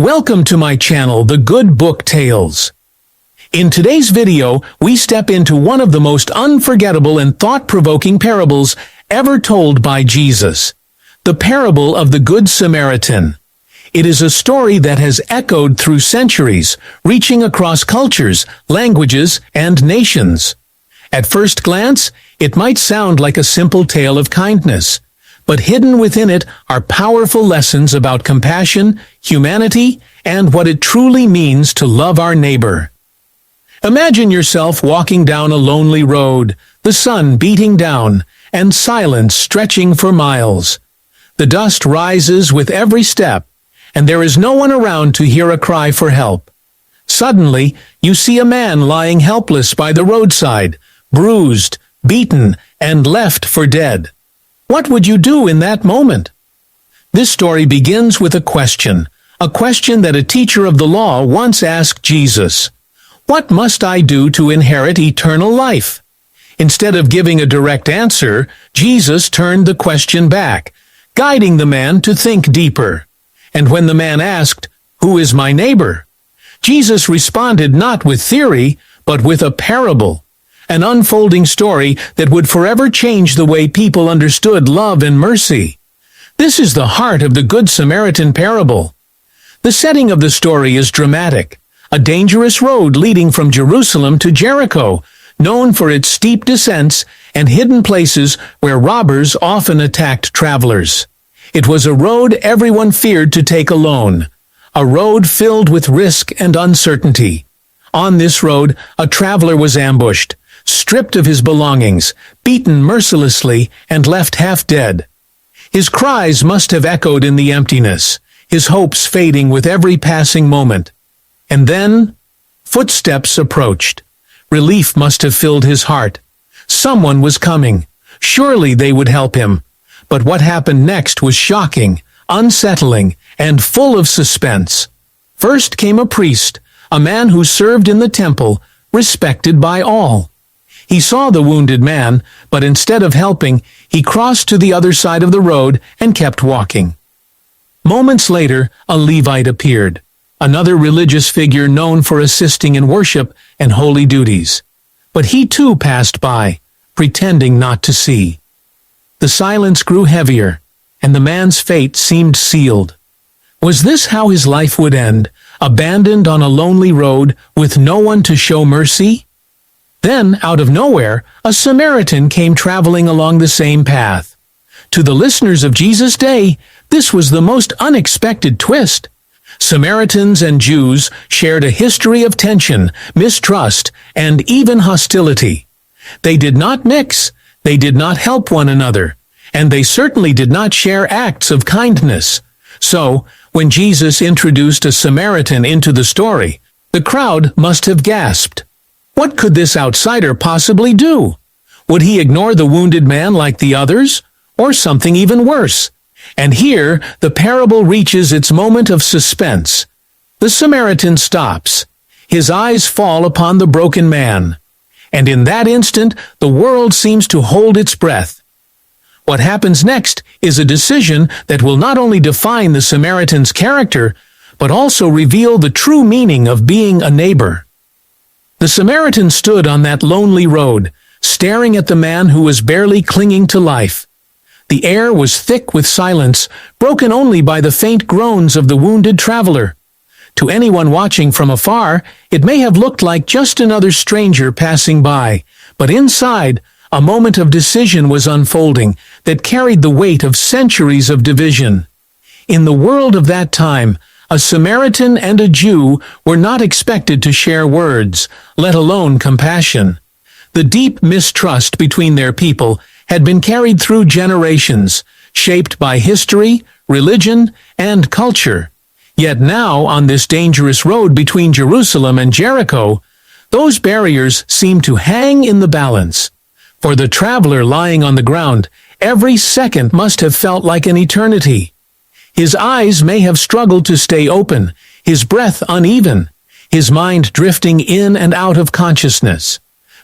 Welcome to my channel, The Good Book Tales. In today's video, we step into one of the most unforgettable and thought-provoking parables ever told by Jesus. The parable of the Good Samaritan. It is a story that has echoed through centuries, reaching across cultures, languages, and nations. At first glance, it might sound like a simple tale of kindness, but hidden within it are powerful lessons about compassion, humanity, and what it truly means to love our neighbor. Imagine yourself walking down a lonely road, the sun beating down, and silence stretching for miles. The dust rises with every step, and there is no one around to hear a cry for help. Suddenly, you see a man lying helpless by the roadside, bruised, beaten, and left for dead. What would you do in that moment? This story begins with a question that a teacher of the law once asked Jesus. What must I do to inherit eternal life? Instead of giving a direct answer, Jesus turned the question back, guiding the man to think deeper. And when the man asked, "Who is my neighbor?" Jesus responded not with theory, but with a parable. An unfolding story that would forever change the way people understood love and mercy. This is the heart of the Good Samaritan parable. The setting of the story is dramatic. A dangerous road leading from Jerusalem to Jericho, known for its steep descents and hidden places where robbers often attacked travelers. It was a road everyone feared to take alone. A road filled with risk and uncertainty. On this road, a traveler was ambushed, stripped of his belongings, beaten mercilessly, and left half dead. His cries must have echoed in the emptiness, his hopes fading with every passing moment. And then, footsteps approached. Relief must have filled his heart. Someone was coming. Surely they would help him. But what happened next was shocking, unsettling, and full of suspense. First came a priest, a man who served in the temple, respected by all. He saw the wounded man, but instead of helping, he crossed to the other side of the road and kept walking. Moments later, a Levite appeared, another religious figure known for assisting in worship and holy duties. But he too passed by, pretending not to see. The silence grew heavier, and the man's fate seemed sealed. Was this how his life would end, abandoned on a lonely road with no one to show mercy? Then, out of nowhere, a Samaritan came traveling along the same path. To the listeners of Jesus' day, this was the most unexpected twist. Samaritans and Jews shared a history of tension, mistrust, and even hostility. They did not mix, they did not help one another, and they certainly did not share acts of kindness. So, when Jesus introduced a Samaritan into the story, the crowd must have gasped. What could this outsider possibly do? Would he ignore the wounded man like the others? Or something even worse? And here, the parable reaches its moment of suspense. The Samaritan stops. His eyes fall upon the broken man. And in that instant, the world seems to hold its breath. What happens next is a decision that will not only define the Samaritan's character, but also reveal the true meaning of being a neighbor. The Samaritan stood on that lonely road, staring at the man who was barely clinging to life. The air was thick with silence, broken only by the faint groans of the wounded traveler. To anyone watching from afar, it may have looked like just another stranger passing by, but inside, a moment of decision was unfolding that carried the weight of centuries of division. In the world of that time, a Samaritan and a Jew were not expected to share words, let alone compassion. The deep mistrust between their people had been carried through generations, shaped by history, religion, and culture. Yet now, on this dangerous road between Jerusalem and Jericho, those barriers seemed to hang in the balance. For the traveler lying on the ground, every second must have felt like an eternity. His eyes may have struggled to stay open, his breath uneven, his mind drifting in and out of consciousness.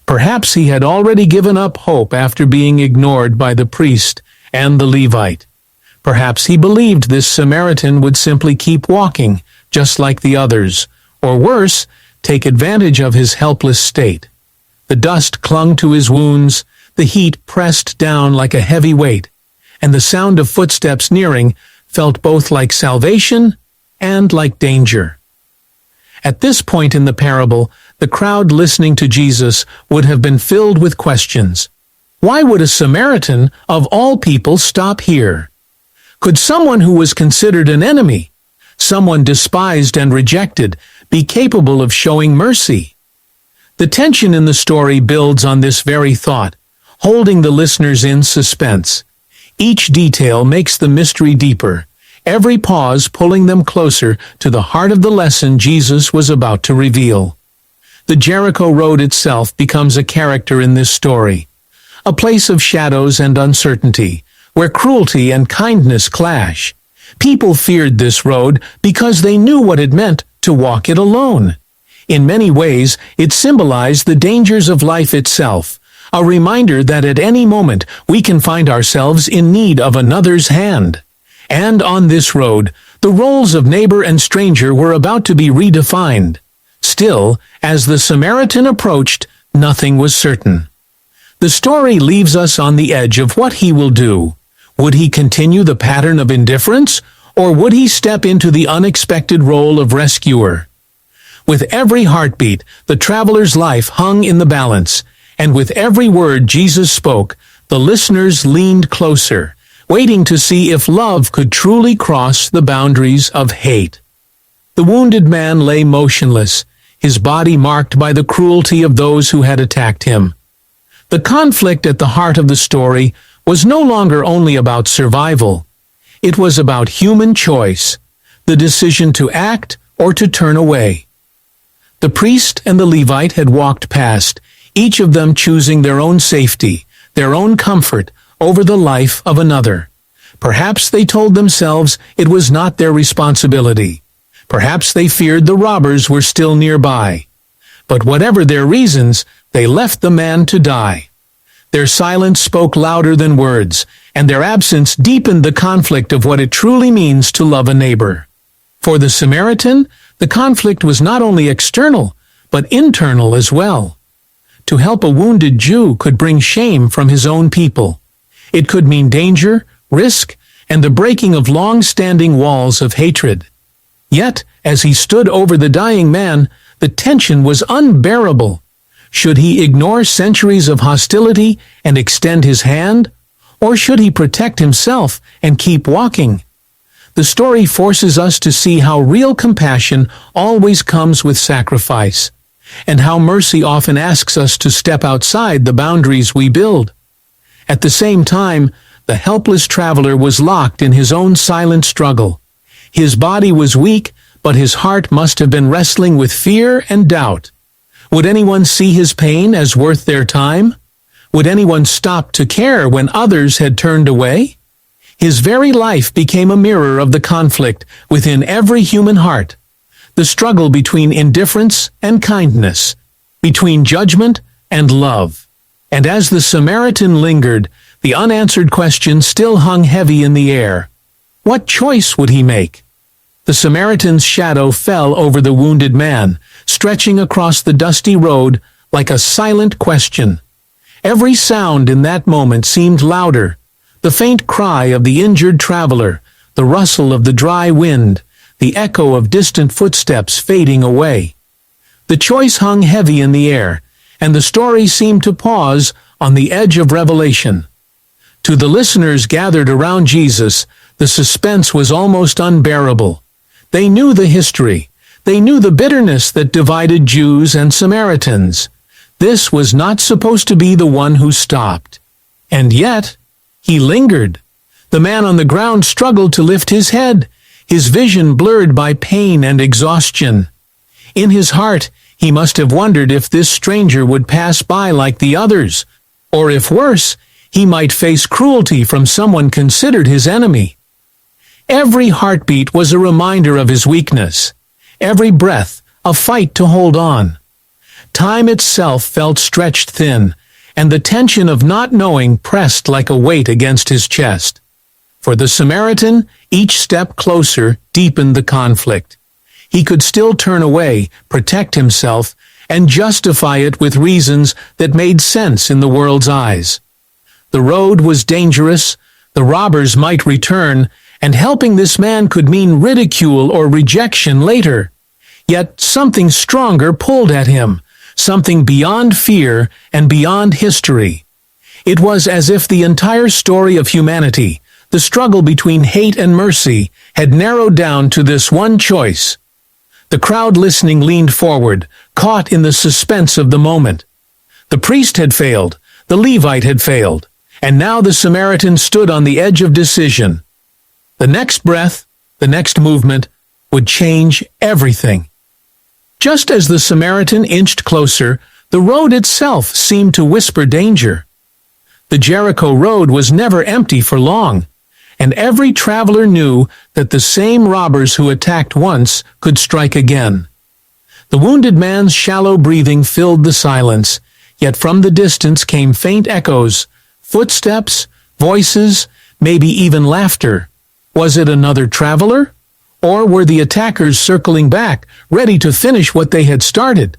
Perhaps he had already given up hope after being ignored by the priest and the Levite. Perhaps he believed this Samaritan would simply keep walking, just like the others, or worse, take advantage of his helpless state. The dust clung to his wounds, the heat pressed down like a heavy weight, and the sound of footsteps nearing felt both like salvation and like danger. At this point in the parable, the crowd listening to Jesus would have been filled with questions. Why would a Samaritan, of all people, stop here? Could someone who was considered an enemy, someone despised and rejected, be capable of showing mercy? The tension in the story builds on this very thought, holding the listeners in suspense. Each detail makes the mystery deeper, every pause pulling them closer to the heart of the lesson Jesus was about to reveal. The Jericho Road itself becomes a character in this story, a place of shadows and uncertainty, where cruelty and kindness clash. People feared this road because they knew what it meant to walk it alone. In many ways, it symbolized the dangers of life itself, a reminder that at any moment we can find ourselves in need of another's hand. And on this road, the roles of neighbor and stranger were about to be redefined. Still, as the Samaritan approached, nothing was certain. The story leaves us on the edge of what he will do. Would he continue the pattern of indifference, or would he step into the unexpected role of rescuer? With every heartbeat, the traveler's life hung in the balance, and with every word Jesus spoke, the listeners leaned closer, waiting to see if love could truly cross the boundaries of hate. The wounded man lay motionless, his body marked by the cruelty of those who had attacked him. The conflict at the heart of the story was no longer only about survival. It was about human choice, the decision to act or to turn away. The priest and the Levite had walked past, each of them choosing their own safety, their own comfort, over the life of another. Perhaps they told themselves it was not their responsibility. Perhaps they feared the robbers were still nearby. But whatever their reasons, they left the man to die. Their silence spoke louder than words, and their absence deepened the conflict of what it truly means to love a neighbor. For the Samaritan, the conflict was not only external, but internal as well. To help a wounded Jew could bring shame from his own people. It could mean danger, risk, and the breaking of long-standing walls of hatred. Yet, as he stood over the dying man, the tension was unbearable. Should he ignore centuries of hostility and extend his hand? Or should he protect himself and keep walking? The story forces us to see how real compassion always comes with sacrifice, and how mercy often asks us to step outside the boundaries we build. At the same time, the helpless traveler was locked in his own silent struggle. His body was weak, but his heart must have been wrestling with fear and doubt. Would anyone see his pain as worth their time? Would anyone stop to care when others had turned away? His very life became a mirror of the conflict within every human heart, the struggle between indifference and kindness, between judgment and love. And as the Samaritan lingered, the unanswered question still hung heavy in the air. What choice would he make? The Samaritan's shadow fell over the wounded man, stretching across the dusty road like a silent question. Every sound in that moment seemed louder, the faint cry of the injured traveler, the rustle of the dry wind, the echo of distant footsteps fading away. The choice hung heavy in the air, and the story seemed to pause on the edge of revelation. To the listeners gathered around Jesus, the suspense was almost unbearable. They knew the history. They knew the bitterness that divided Jews and Samaritans. This was not supposed to be the one who stopped. And yet, he lingered. The man on the ground struggled to lift his head, his vision blurred by pain and exhaustion. In his heart, he must have wondered if this stranger would pass by like the others, or if worse, he might face cruelty from someone considered his enemy. Every heartbeat was a reminder of his weakness. Every breath, a fight to hold on. Time itself felt stretched thin, and the tension of not knowing pressed like a weight against his chest. For the Samaritan, each step closer deepened the conflict. He could still turn away, protect himself, and justify it with reasons that made sense in the world's eyes. The road was dangerous, the robbers might return, and helping this man could mean ridicule or rejection later. Yet something stronger pulled at him, something beyond fear and beyond history. It was as if the entire story of humanity, the struggle between hate and mercy, had narrowed down to this one choice. The crowd listening leaned forward, caught in the suspense of the moment. The priest had failed, the Levite had failed, and now the Samaritan stood on the edge of decision. The next breath, the next movement, would change everything. Just as the Samaritan inched closer, the road itself seemed to whisper danger. The Jericho road was never empty for long, and every traveler knew that the same robbers who attacked once could strike again. The wounded man's shallow breathing filled the silence, yet from the distance came faint echoes, footsteps, voices, maybe even laughter. Was it another traveler? Or were the attackers circling back, ready to finish what they had started?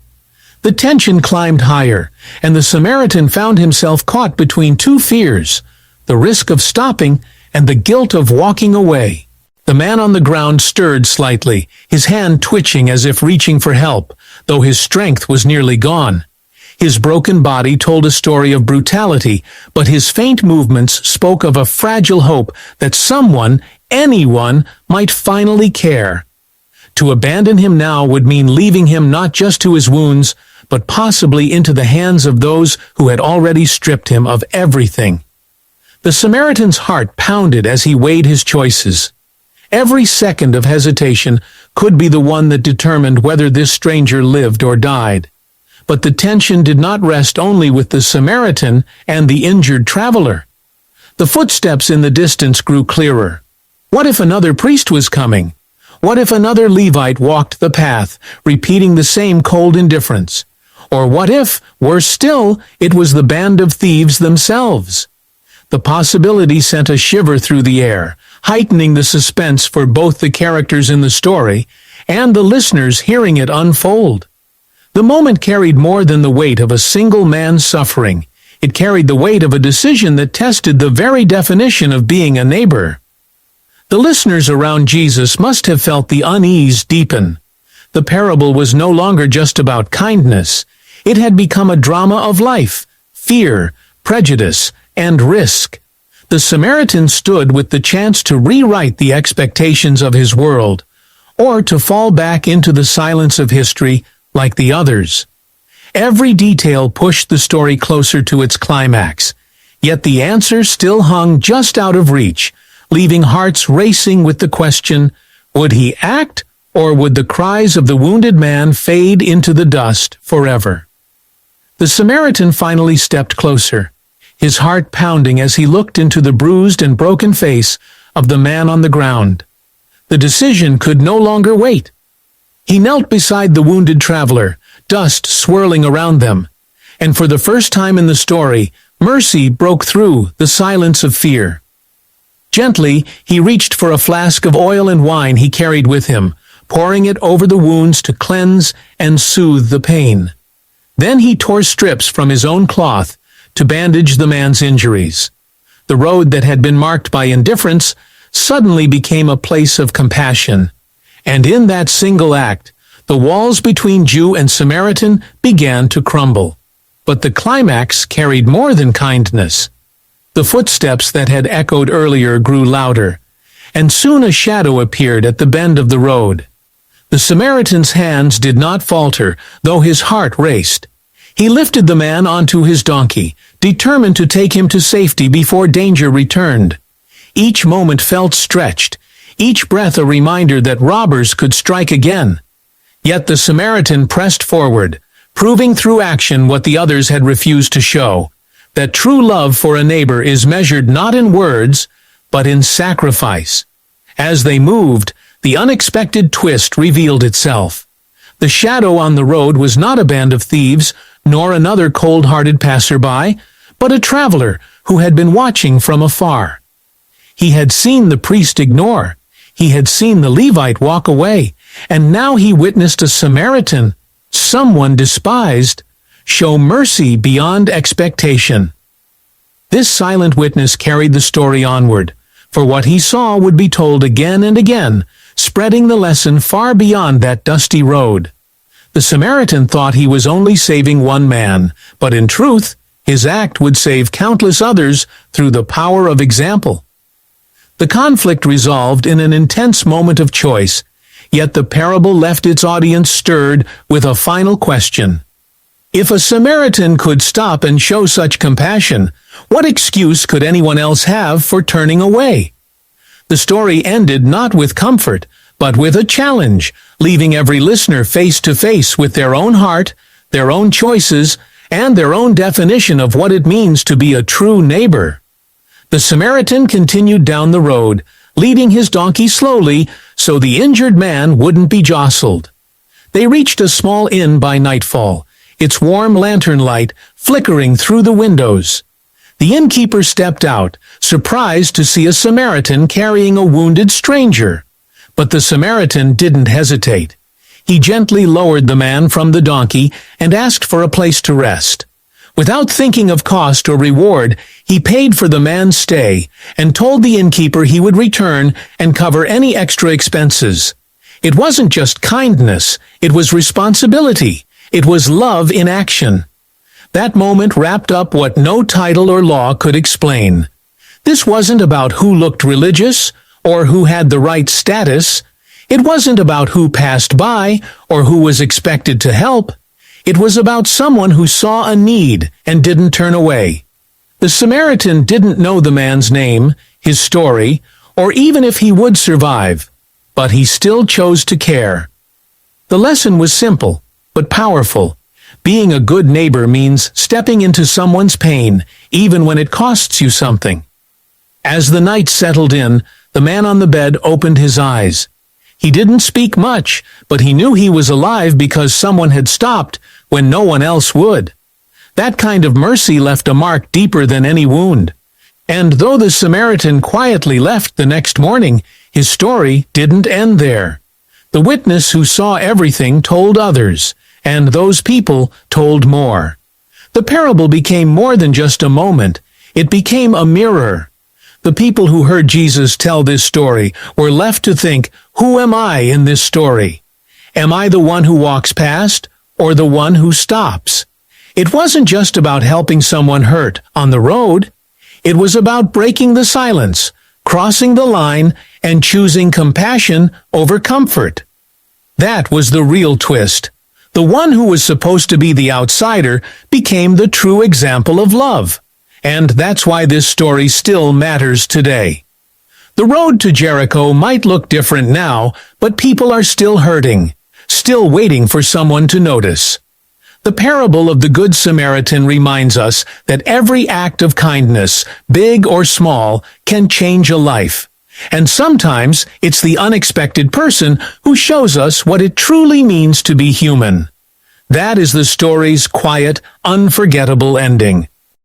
The tension climbed higher, and the Samaritan found himself caught between two fears, the risk of stopping and the guilt of walking away. The man on the ground stirred slightly, his hand twitching as if reaching for help, though his strength was nearly gone. His broken body told a story of brutality, but his faint movements spoke of a fragile hope that someone, anyone, might finally care. To abandon him now would mean leaving him not just to his wounds, but possibly into the hands of those who had already stripped him of everything. The Samaritan's heart pounded as he weighed his choices. Every second of hesitation could be the one that determined whether this stranger lived or died. But the tension did not rest only with the Samaritan and the injured traveler. The footsteps in the distance grew clearer. What if another priest was coming? What if another Levite walked the path, repeating the same cold indifference? Or what if, worse still, it was the band of thieves themselves? The possibility sent a shiver through the air, heightening the suspense for both the characters in the story and the listeners hearing it unfold. The moment carried more than the weight of a single man's suffering. It carried the weight of a decision that tested the very definition of being a neighbor. The listeners around Jesus must have felt the unease deepen. The parable was no longer just about kindness. It had become a drama of life, fear, prejudice, and risk. The Samaritan stood with the chance to rewrite the expectations of his world, or to fall back into the silence of history like the others. Every detail pushed the story closer to its climax, yet the answer still hung just out of reach, leaving hearts racing with the question, would he act, or would the cries of the wounded man fade into the dust forever? The Samaritan finally stepped closer, his heart pounding as he looked into the bruised and broken face of the man on the ground. The decision could no longer wait. He knelt beside the wounded traveler, dust swirling around them, and for the first time in the story, mercy broke through the silence of fear. Gently, he reached for a flask of oil and wine he carried with him, pouring it over the wounds to cleanse and soothe the pain. Then he tore strips from his own cloth to bandage the man's injuries. The road that had been marked by indifference suddenly became a place of compassion. And in that single act, the walls between Jew and Samaritan began to crumble. But the climax carried more than kindness. The footsteps that had echoed earlier grew louder, and soon a shadow appeared at the bend of the road. The Samaritan's hands did not falter, though his heart raced. He lifted the man onto his donkey, determined to take him to safety before danger returned. Each moment felt stretched, each breath a reminder that robbers could strike again. Yet the Samaritan pressed forward, proving through action what the others had refused to show, that true love for a neighbor is measured not in words, but in sacrifice. As they moved, the unexpected twist revealed itself. The shadow on the road was not a band of thieves, nor another cold-hearted passerby, but a traveler who had been watching from afar. He had seen the priest ignore. He had seen the Levite walk away, And now he witnessed a Samaritan, someone despised, show mercy beyond expectation. This silent witness carried the story onward, for what he saw would be told again and again, spreading the lesson far beyond that dusty road. The Samaritan thought he was only saving one man, but in truth, his act would save countless others through the power of example. The conflict resolved in an intense moment of choice, yet the parable left its audience stirred with a final question. If a Samaritan could stop and show such compassion, what excuse could anyone else have for turning away? The story ended not with comfort, but with a challenge, leaving every listener face to face with their own heart, their own choices, and their own definition of what it means to be a true neighbor. The Samaritan continued down the road, leading his donkey slowly so the injured man wouldn't be jostled. They reached a small inn by nightfall, its warm lantern light flickering through the windows. The innkeeper stepped out, surprised to see a Samaritan carrying a wounded stranger. But the Samaritan didn't hesitate. He gently lowered the man from the donkey and asked for a place to rest. Without thinking of cost or reward, he paid for the man's stay and told the innkeeper he would return and cover any extra expenses. It wasn't just kindness, it was responsibility. It was love in action. That moment wrapped up what no title or law could explain. This wasn't about who looked religious or who had the right status. It wasn't about who passed by or who was expected to help. It was about someone who saw a need and didn't turn away. The Samaritan didn't know the man's name, his story, or even if he would survive, but he still chose to care. The lesson was simple, but powerful. Being a good neighbor means stepping into someone's pain, even when it costs you something. As the night settled in, the man on the bed opened his eyes. He didn't speak much, but he knew he was alive because someone had stopped when no one else would. That kind of mercy left a mark deeper than any wound. And though the Samaritan quietly left the next morning, his story didn't end there. The witness who saw everything told others, and those people told more. The parable became more than just a moment. It became a mirror. The people who heard Jesus tell this story were left to think, who am I in this story? Am I the one who walks past, or the one who stops? It wasn't just about helping someone hurt on the road. It was about breaking the silence, crossing the line, and choosing compassion over comfort. That was the real twist. The one who was supposed to be the outsider became the true example of love. And that's why this story still matters today. The road to Jericho might look different now, but people are still hurting, still waiting for someone to notice. The parable of the Good Samaritan reminds us that every act of kindness, big or small, can change a life. And sometimes it's the unexpected person who shows us what it truly means to be human. That is the story's quiet, unforgettable ending.